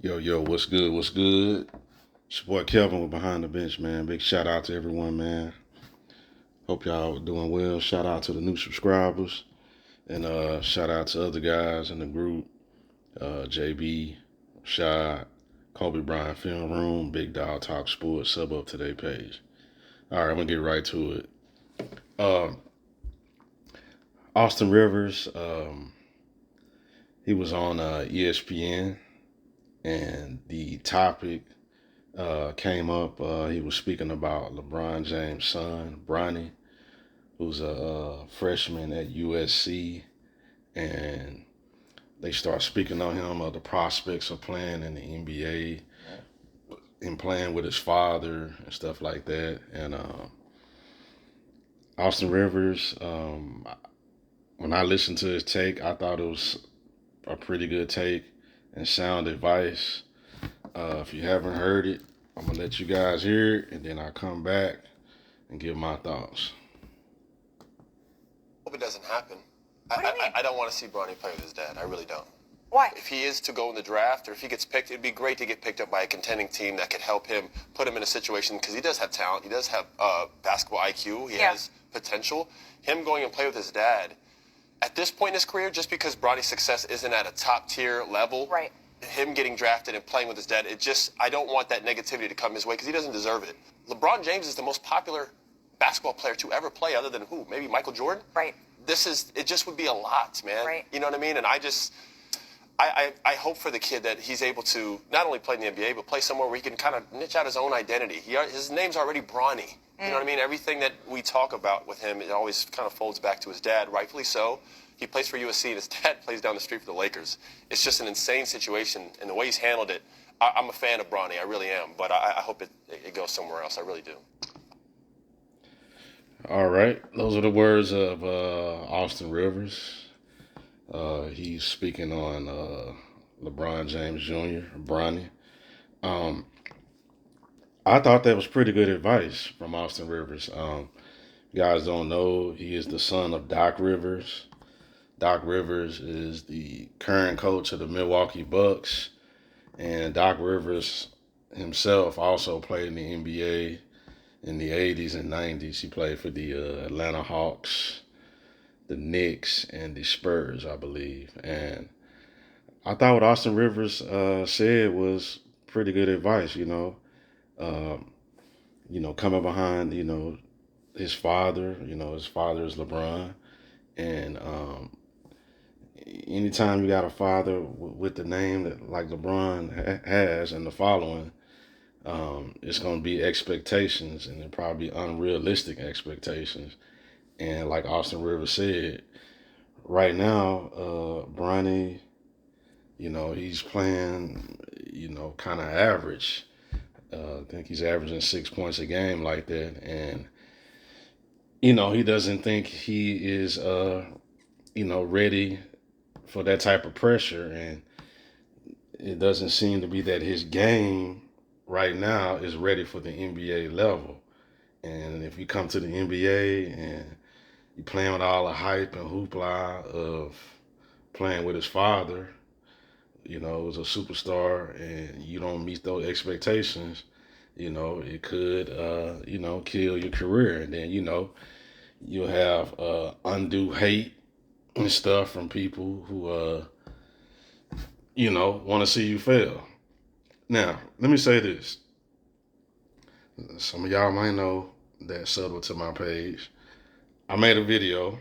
Yo, what's good? What's good? It's your boy Kelvin with Behind the Bench, man. Big shout out to everyone, man. Hope y'all doing well. Shout out to the new subscribers. And shout out to other guys in the group. JB, Shad, Kobe Bryant Film Room, Big Dog Talk Sports, sub up today page. All right, I'm gonna get right to it. Uh, Austin Rivers, he was on ESPN, and the topic came up. He was speaking about LeBron James' son, Bronny, who's a freshman at USC, and they start speaking on him of the prospects of playing in the NBA and playing with his father and stuff like that. And Austin Rivers, when I listened to his take, I thought it was a pretty good take and sound advice. If you haven't heard it, I'm gonna let you guys hear it, and then I'll come back and give my thoughts. Hope it doesn't happen. What do you mean? I don't want to see Bronny play with his dad. I really don't. Why? If he is to go in the draft or if he gets picked, it'd be great to get picked up by a contending team that could help him, put him in a situation, because he does have talent. He does have basketball IQ. He has potential. Him going and play with his dad, at this point in his career, just because Bronny's success isn't at a top tier level, Right. him getting drafted and playing with his dad, I don't want that negativity to come his way because he doesn't deserve it. LeBron James is the most popular basketball player to ever play, other than who? Maybe Michael Jordan? Right. It just would be a lot, man. Right. You know what I mean? And I hope for the kid that he's able to not only play in the NBA, but play somewhere where he can kind of niche out his own identity. His name's already Bronny. You know what I mean? Everything that we talk about with him, it always kind of folds back to his dad, rightfully so. He plays for USC, and his dad plays down the street for the Lakers. It's just an insane situation, and the way he's handled it, I'm a fan of Bronny, I really am, but I hope it goes somewhere else. I really do. All right, those are the words of Austin Rivers. He's speaking on LeBron James Jr., Bronny. Um, I thought that was pretty good advice from Austin Rivers. You guys don't know, he is the son of Doc Rivers. Doc Rivers is the current coach of the Milwaukee Bucks, and Doc Rivers himself also played in the NBA in the 80s and 90s. He played for the Atlanta Hawks, the Knicks, and the Spurs, I believe. And I thought what Austin Rivers said was pretty good advice, Um, coming behind, his father, his father is LeBron. And anytime you got a father with the name that like LeBron has and the following, it's going to be expectations, and it probably unrealistic expectations. And like Austin Rivers said, right now, Bronny, he's playing, kind of average. I think he's averaging 6 points a game like that. And, he doesn't think he is, ready for that type of pressure. And it doesn't seem to be that his game right now is ready for the NBA level. And if you come to the NBA and you playing with all the hype and hoopla of playing with his father, who's a superstar, and you don't meet those expectations, it could, kill your career. And then, you'll have undue hate and stuff from people who, want to see you fail. Now, let me say this. Some of y'all might know that subtle to my page. I made a video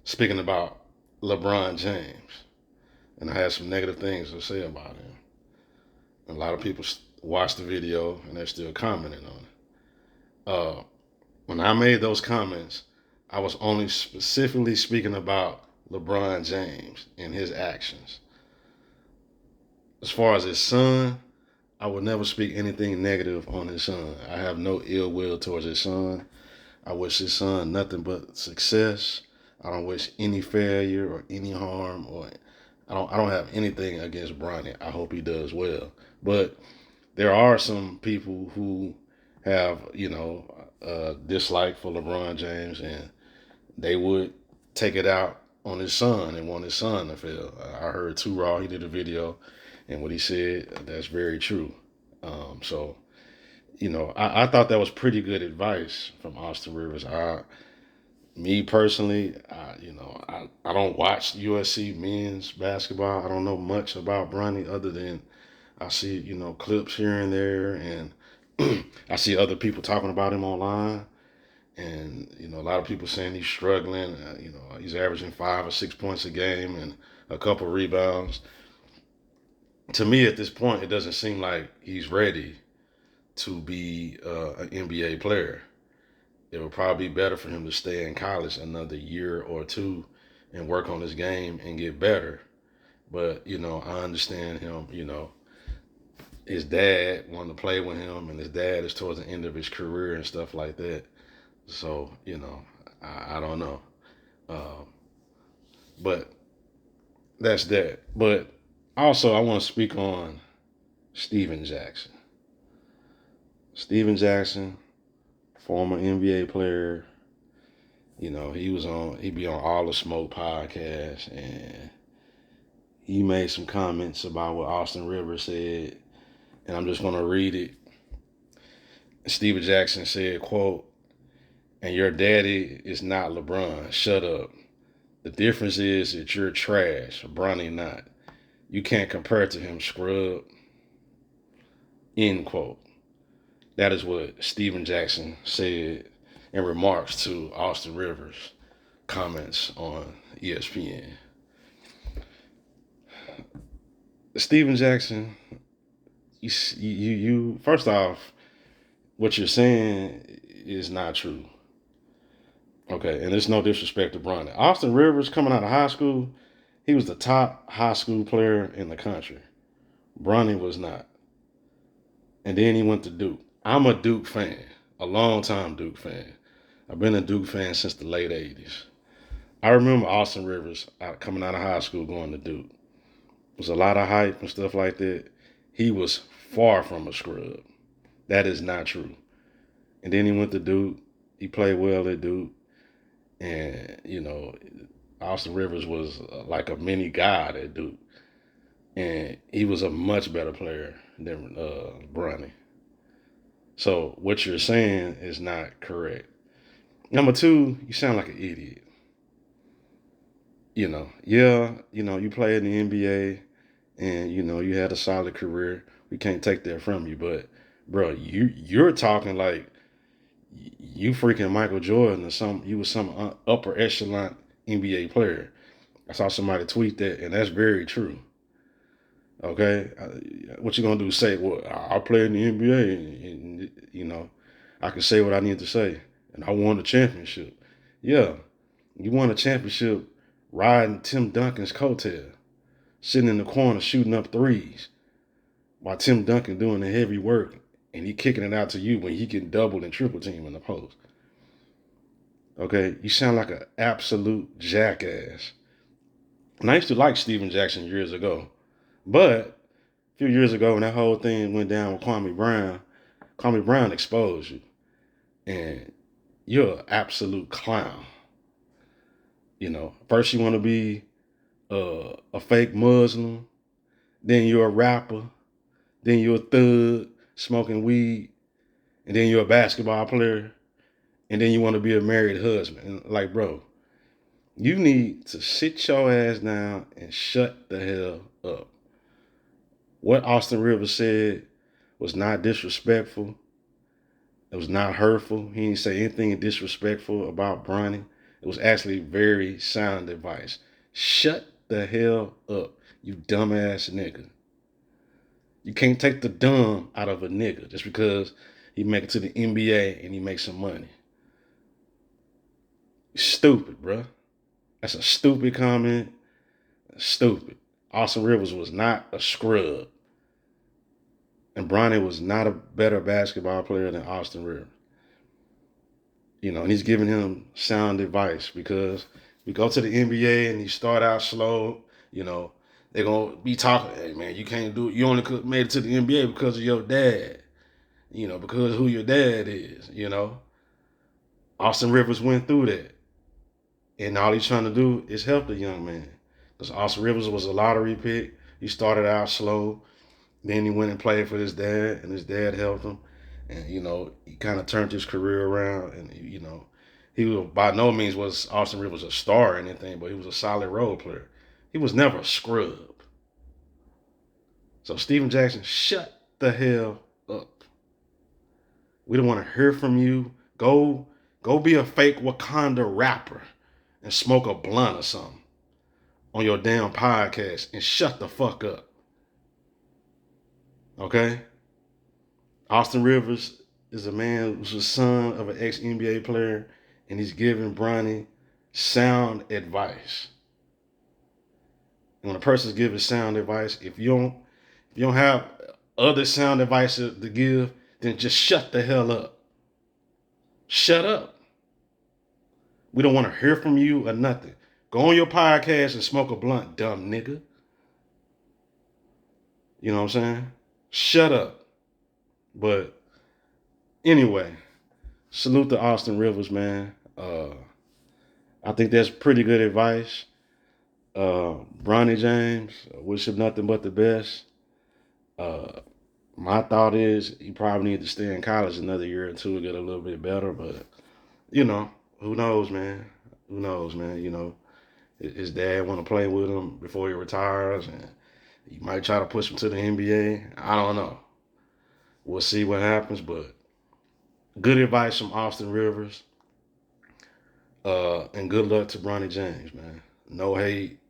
speaking about LeBron James, and I had some negative things to say about him. And a lot of people watched the video, and they're still commenting on it. When I made those comments, I was only specifically speaking about LeBron James and his actions. As far as his son, I would never speak anything negative on his son. I have no ill will towards his son. I wish his son nothing but success. I don't wish any failure or any harm, or I don't have anything against Bronny. I hope he does well. But there are some people who have, dislike for LeBron James, and they would take it out on his son and want his son to fail. I heard Too Raw, he did a video, And what he said, that's very true. So, I thought that was pretty good advice from Austin Rivers. Me personally, I don't watch USC men's basketball. I don't know much about Bronny other than I see, clips here and there, and I see other people talking about him online. And, a lot of people saying he's struggling. He's averaging 5 or 6 points a game and a couple rebounds. To me, at this point, it doesn't seem like he's ready to be an NBA player. It would probably be better for him to stay in college another year or two and work on his game and get better. But, I understand him, his dad wanted to play with him, and his dad is towards the end of his career and stuff like that. So, I don't know. Um, but that's that. But also, I want to speak on Steven Jackson. Steven Jackson, former NBA player, he be on all the smoke podcasts, and he made some comments about what Austin Rivers said, and I'm just gonna read it. Steven Jackson said, quote, "And your daddy is not LeBron. Shut up. The difference is that you're trash. Bronny not. You can't compare to him, scrub." End quote. That is what Steven Jackson said in remarks to Austin Rivers' comments on ESPN. Steven Jackson, you first off, what you're saying is not true. Okay, and it's no disrespect to Bronny. Austin Rivers, coming out of high school, he was the top high school player in the country. Bronny was not. And then he went to Duke. I'm a Duke fan, a long time Duke fan. I've been a Duke fan since the late 80s. I remember Austin Rivers coming out of high school going to Duke. There was a lot of hype and stuff like that. He was far from a scrub. That is not true. And then he went to Duke. He played well at Duke. And, Austin Rivers was like a mini god at Duke. And he was a much better player than Bronny. So what you're saying is not correct. Number two, you sound like an idiot. You played in the NBA and you had a solid career. We can't take that from you, but bro, you're talking like you freaking Michael Jordan or some. You was some upper echelon NBA player. I saw somebody tweet that, and that's very true. Okay, what you gonna do? Say, well, I play in the NBA, and I can say what I need to say, and I won the championship. Yeah, you won a championship riding Tim Duncan's coattail, sitting in the corner shooting up threes, while Tim Duncan doing the heavy work, and he kicking it out to you when he can double and triple team in the post. Okay, you sound like an absolute jackass. And I used to like Steven Jackson years ago, but a few years ago when that whole thing went down with Kwame Brown exposed you, and you're an absolute clown. First you want to be a fake Muslim, then you're a rapper, then you're a thug smoking weed, and then you're a basketball player, and then you want to be a married husband. And like, bro, you need to sit your ass down and shut the hell up. What Austin Rivers said was not disrespectful. It was not hurtful. He didn't say anything disrespectful about Bronny. It was actually very sound advice. Shut the hell up, you dumbass nigga. You can't take the dumb out of a nigga just because he make it to the NBA and he makes some money. Stupid, bruh. That's a stupid comment. Stupid. Austin Rivers was not a scrub. And Bronny was not a better basketball player than Austin Rivers. And he's giving him sound advice because we go to the NBA and he start out slow, they're gonna be talking, hey man, you can't do it. You only made it to the NBA because of your dad, because of who your dad is. Austin Rivers went through that. And all he's trying to do is help the young man. Because Austin Rivers was a lottery pick. He started out slow. Then he went and played for his dad, and his dad helped him. And he kind of turned his career around. And he was by no means was Austin Rivers a star or anything, but he was a solid role player. He was never a scrub. So Steven Jackson, shut the hell up. We don't want to hear from you. Go be a fake Wakanda rapper and smoke a blunt or something on your damn podcast and shut the fuck up. Okay? Austin Rivers is a man who's the son of an ex NBA player, and he's giving Bronny sound advice. And when a person's giving sound advice, if you don't have other sound advice to give, then just shut the hell up. Shut up. We don't want to hear from you or nothing. Go on your podcast and smoke a blunt, dumb nigga. You know what I'm saying? Shut up. But anyway, salute to Austin Rivers, man. I think that's pretty good advice. Bronny James, wish him nothing but the best. My thought is he probably need to stay in college another year or two to get a little bit better. But who knows, man? Who knows, man? His dad want to play with him before he retires, and he might try to push him to the NBA. I don't know. We'll see what happens, but good advice from Austin Rivers. And good luck to Bronny James, man. No hate,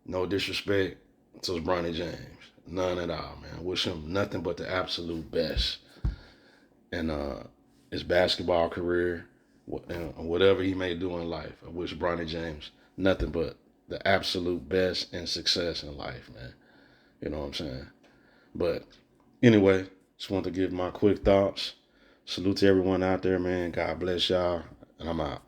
no disrespect to Bronny James. None at all, man. Wish him nothing but the absolute best in his basketball career and whatever he may do in life. I wish Bronny James nothing but the absolute best and success in life, man. You know what I'm saying? But anyway, just want to give my quick thoughts. Salute to everyone out there, man. God bless y'all, and I'm out.